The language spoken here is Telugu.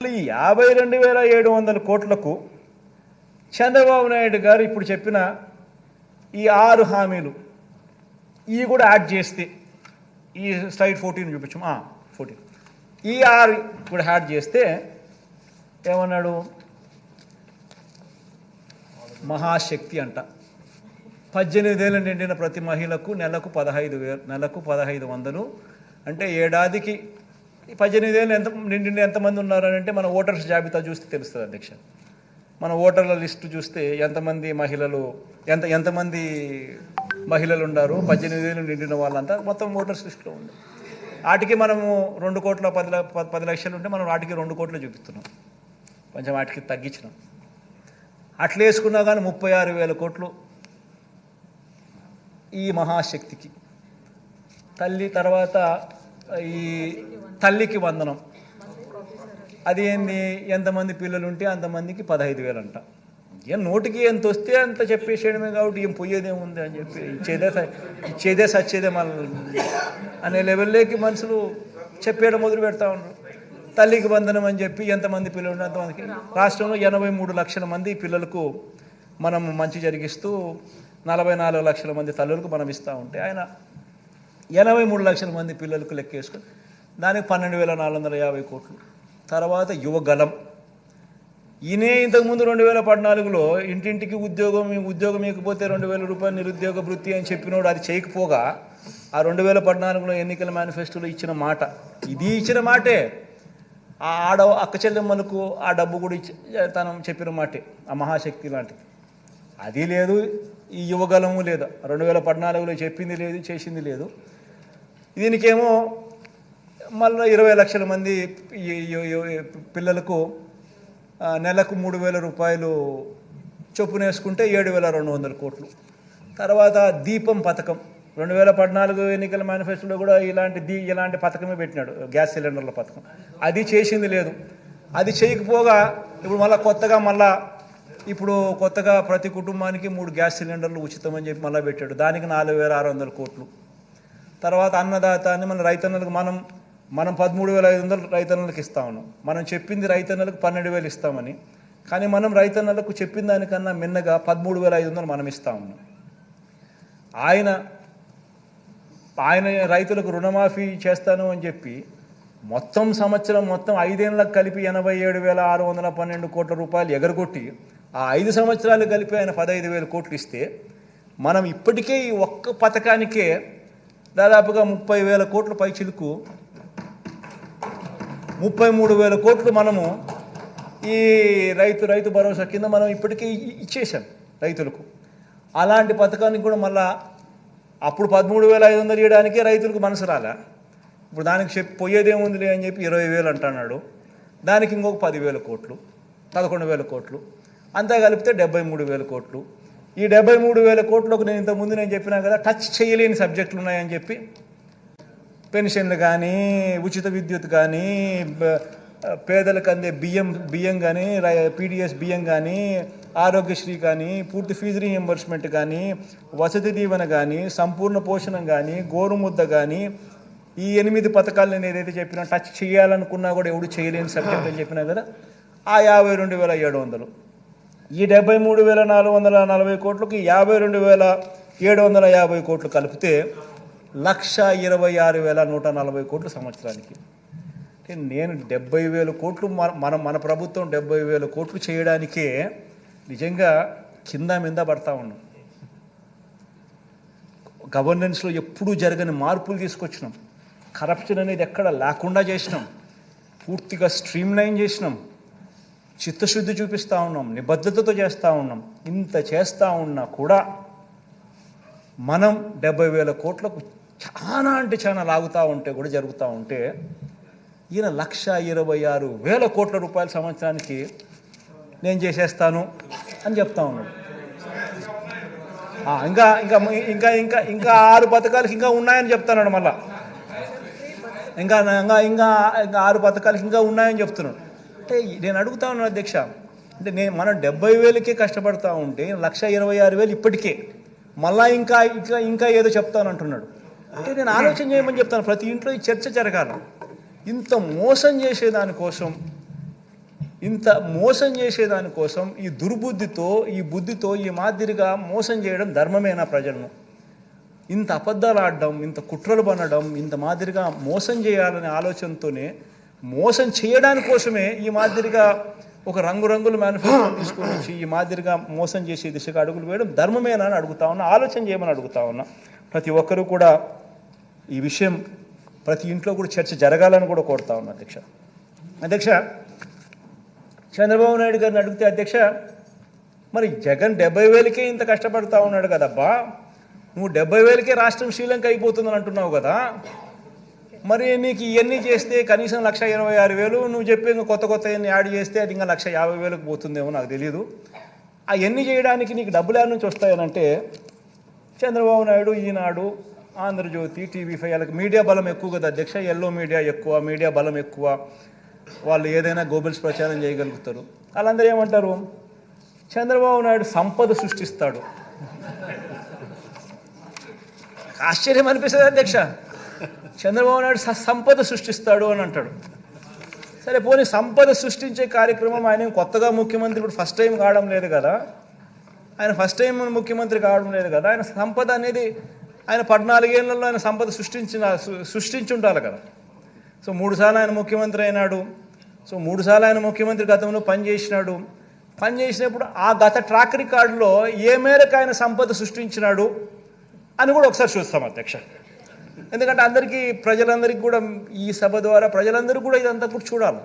ఈ 52,700 కోట్లకు చంద్రబాబు నాయుడు గారు ఇప్పుడు చెప్పిన ఈ 6 హామీలు ఇవి కూడా యాడ్ చేస్తే ఈ స్లైడ్ 14 చూపించు 14 ఈ 6 కూడా యాడ్ చేస్తే ఏమన్నాడు మహాశక్తి అంట 18 ఏళ్ళు నిండిన ప్రతి మహిళకు నెలకు 1500 అంటే ఏడాదికి 18 ఏళ్ళు నిండిన ఎంతమంది ఉన్నారు అని అంటే మన ఓటర్స్ జాబితా చూస్తే తెలుస్తుంది అధ్యక్ష. మన ఓటర్ల లిస్టు చూస్తే ఎంతమంది మహిళలు ఉన్నారు 18 ఏళ్ళు నిండిన వాళ్ళంతా మొత్తం ఓటర్స్ లిస్టులో ఉంది. వాటికి మనము 2,10 లక్షలు ఉంటే మనం వాటికి 2 కోట్లు చూపిస్తున్నాం, కొంచెం వాటికి తగ్గించినాం. అట్లా వేసుకున్నా కానీ 36,000 కోట్లు ఈ మహాశక్తికి. తల్లి తర్వాత ఈ తల్లికి వందనం, అది ఏంది ఎంతమంది పిల్లలు ఉంటే అంతమందికి 15,000 అంట. ఏం నోటికి ఎంత వస్తే అంత చెప్పేసేయడమే కాబట్టి ఏం పోయేదేముంది అని చెప్పి ఇచ్చేదే సచ్చేదే మన అనే లెవెల్లోకి మనుషులు చెప్పేయడం మొదలు పెడతా ఉన్నారు. తల్లికి వందనం అని చెప్పి ఎంతమంది పిల్లలు ఉంటే అంతమందికి. రాష్ట్రంలో 83 లక్షల మంది పిల్లలకు మనం మంచి జరిగిస్తూ 44 లక్షల మంది తల్లులకు మనం ఇస్తూ ఉంటే ఆయన 83 లక్షల మంది పిల్లలకు లెక్కేసుకొని దానికి 12,450 కోట్లు. తర్వాత యువగలం ఈయనే ఇంతకుముందు 2014లో ఇంటింటికి ఉద్యోగం ఇకపోతే 2,000 రూపాయలు నిరుద్యోగ వృత్తి అని చెప్పినోడు అది చేయకపోగా ఆ 2014లో ఎన్నికల మేనిఫెస్టోలో ఇచ్చిన మాట, ఇది ఇచ్చిన మాటే. ఆ అక్క చెల్లెమ్మలకు ఆ డబ్బు కూడా తను చెప్పిన మాటే, ఆ మహాశక్తి లాంటిది. అది లేదు, ఈ యువగలము లేదు. 2014లో చెప్పింది లేదు, చేసింది లేదు. దీనికేమో మళ్ళీ 20 లక్షల మంది పిల్లలకు నెలకు 3,000 రూపాయలు చొప్పున వేసుకుంటే 7,200 కోట్లు. తర్వాత దీపం పథకం 2014 ఎన్నికల మేనిఫెస్టోలో కూడా ఇలాంటి పథకమే పెట్టినాడు, గ్యాస్ సిలిండర్ల పథకం. అది చేసింది లేదు. అది చేయకపోగా ఇప్పుడు కొత్తగా ప్రతి కుటుంబానికి 3 గ్యాస్ సిలిండర్లు ఉచితమని చెప్పి మళ్ళీ పెట్టాడు, దానికి 4,600 కోట్లు. తర్వాత అన్నదాత అని మన రైతన్నలకు మనం 13,500 రైతన్నలకు ఇస్తా ఉన్నాం. మనం చెప్పింది రైతన్నలకు 12,000 ఇస్తామని, కానీ మనం రైతన్నలకు చెప్పిన దానికన్నా మిన్నగా 13,500 మనం ఇస్తా ఉన్నాం. ఆయన రైతులకు రుణమాఫీ చేస్తాను అని చెప్పి మొత్తం 5 ఏళ్ళకు కలిపి 87,612 కోట్ల రూపాయలు ఎగరగొట్టి ఆ 5 సంవత్సరాలు కలిపి ఆయన 15,000 కోట్లు ఇస్తే మనం ఇప్పటికే ఈ ఒక్క పథకానికే దాదాపుగా 30,000 కోట్ల పైచిలుకు 33,000 కోట్లు మనము ఈ రైతు భరోసా కింద మనం ఇప్పటికే ఇచ్చేసాం రైతులకు. అలాంటి పథకానికి కూడా మళ్ళా అప్పుడు 13,500 ఇవ్వడానికే రైతులకు మనసు రాలే. ఇప్పుడు దానికి పోయేదేముందిలే అని చెప్పి 20,000 అంటున్నాడు. దానికి ఇంకొక 10,000 కోట్లు, 11,000 కోట్లు, అంతా కలిపితే 73,000 కోట్లు. ఈ 73,000 కోట్లకు నేను చెప్పినా కదా, టచ్ చేయలేని సబ్జెక్టులు ఉన్నాయని చెప్పి పెన్షన్లు కానీ, ఉచిత విద్యుత్ కానీ, పేదలకు అందే బియ్యం కానీ, పీడిఎస్ బియ్యం కానీ, ఆరోగ్యశ్రీ కానీ, పూర్తి ఫీజు రీఎంబర్స్మెంట్ కానీ, వసతి దీవెన కానీ, సంపూర్ణ పోషణం కానీ, గోరుముద్ద కానీ, ఈ 8 పథకాలు నేను ఏదైతే చెప్పినా టచ్ చేయాలనుకున్నా కూడా ఎవడు చేయలేని సబ్జెక్ట్ అని చెప్పినా కదా, ఆ 52,700. ఈ 73,440 కోట్లకి 52,750 కోట్లు కలిపితే 1,26,140 కోట్లు సంవత్సరానికి. అంటే నేను 70,000 కోట్లు మన ప్రభుత్వం 70,000 కోట్లు చేయడానికే నిజంగా కింద మీద పడతా ఉన్నాం. గవర్నెన్స్లో ఎప్పుడూ జరగని మార్పులు తీసుకొచ్చినాం. కరప్షన్ అనేది ఎక్కడ లేకుండా చేసినాం, పూర్తిగా స్ట్రీమ్లైన్ చేసినాం, చిత్తశుద్ధి చూపిస్తూ ఉన్నాం, నిబద్ధతతో చేస్తూ ఉన్నాం. ఇంత చేస్తూ ఉన్నా కూడా మనం 70,000 కోట్లకు చాలా లాగుతూ ఉంటే కూడా జరుగుతూ ఉంటే ఈయన 1,26,000 కోట్ల రూపాయల సంవత్సరానికి నేను చేసేస్తాను అని చెప్తా ఉన్నాడు. ఇంకా ఇంకా ఇంకా ఇంకా ఇంకా 6 పథకాలకి ఇంకా ఉన్నాయని చెప్తున్నాడు. మళ్ళా ఇంకా ఇంకా ఇంకా ఇంకా 6 పథకాలకి ఇంకా ఉన్నాయని చెప్తున్నాడు. అంటే నేను అడుగుతా ఉన్నాను అధ్యక్ష, అంటే మనం 70,000కే కష్టపడతా ఉంటే 1,26,000 ఇప్పటికే మళ్ళా ఇంకా ఇంకా ఇంకా ఏదో చెప్తానంటున్నాడు. అంటే నేను ఆలోచన చేయమని చెప్తాను. ప్రతి ఇంట్లో ఈ చర్చ జరగాలి. ఇంత మోసం చేసేదానికోసం ఇంత మోసం చేసేదానికోసం ఈ దుర్బుద్ధితో ఈ బుద్ధితో ఈ మాదిరిగా మోసం చేయడం ధర్మమేనా ప్రజలను? ఇంత అబద్ధాలు ఆడడం, ఇంత కుట్రలు పనడం, ఇంత మాదిరిగా మోసం చేయాలనే ఆలోచనతోనే మోసం చేయడానికి కోసమే ఈ మాదిరిగా ఒక రంగురంగుల మేనిఫెస్టో తీసుకొని వచ్చి ఈ మాదిరిగా మోసం చేసే దిశగా అడుగులు వేయడం ధర్మమేనా అని అడుగుతా ఉన్నా, ఆలోచన చేయమని అడుగుతా ఉన్నా. ప్రతి ఒక్కరూ కూడా ఈ విషయం ప్రతి ఇంట్లో కూడా చర్చ జరగాలని కూడా కోరుతా ఉన్నా. అధ్యక్ష చంద్రబాబు నాయుడు గారిని అడిగితే, అధ్యక్ష మరి జగన్ 70,000కే ఇంత కష్టపడతా ఉన్నాడు కదబ్బా, నువ్వు 70,000కే రాష్ట్రం శ్రీలంక అయిపోతుందని అంటున్నావు కదా, మరి నీకు ఇవన్నీ చేస్తే కనీసం 1,26,000 నువ్వు చెప్పి ఇంకా కొత్త ఎన్ని యాడ్ చేస్తే అది ఇంకా 1,50,000కు పోతుందేమో నాకు తెలియదు. అవన్నీ చేయడానికి నీకు డబ్బులు యాడ్ నుంచి వస్తాయనంటే చంద్రబాబు నాయుడు, ఈనాడు, ఆంధ్రజ్యోతి, TV5 వాళ్ళకి మీడియా బలం ఎక్కువ కదా అధ్యక్ష, ఎల్లో మీడియా ఎక్కువ, మీడియా బలం ఎక్కువ, వాళ్ళు ఏదైనా గోబెల్స్ ప్రచారం చేయగలుగుతారు. వాళ్ళందరూ ఏమంటారు, చంద్రబాబు నాయుడు సంపద సృష్టిస్తాడు. ఆశ్చర్యం అనిపిస్తుంది అధ్యక్ష, చంద్రబాబు నాయుడు సంపద సృష్టిస్తాడు అని అంటాడు. సరే పోనీ సంపద సృష్టించే కార్యక్రమం ఆయన కొత్తగా ముఖ్యమంత్రి ఇప్పుడు ఫస్ట్ టైం కావడం లేదు కదా, ఆయన ఫస్ట్ టైం ముఖ్యమంత్రి కావడం లేదు కదా, ఆయన సంపద అనేది ఆయన 14 ఏళ్లలో ఆయన సంపద సృష్టించుంటారు కదా. సో 3 సార్లు ఆయన ముఖ్యమంత్రి అయినాడు. సో 3 సార్లు ఆయన ముఖ్యమంత్రి గతంలో పనిచేసినప్పుడు ఆ గత ట్రాక్ రికార్డులో ఏ మేరకు ఆయన సంపద సృష్టించినాడు అని కూడా ఒకసారి చూస్తాం అధ్యక్ష. ఎందుకంటే ప్రజలందరికీ కూడా ఈ సభ ద్వారా ప్రజలందరూ కూడా ఇదంతా కూడా చూడాలి.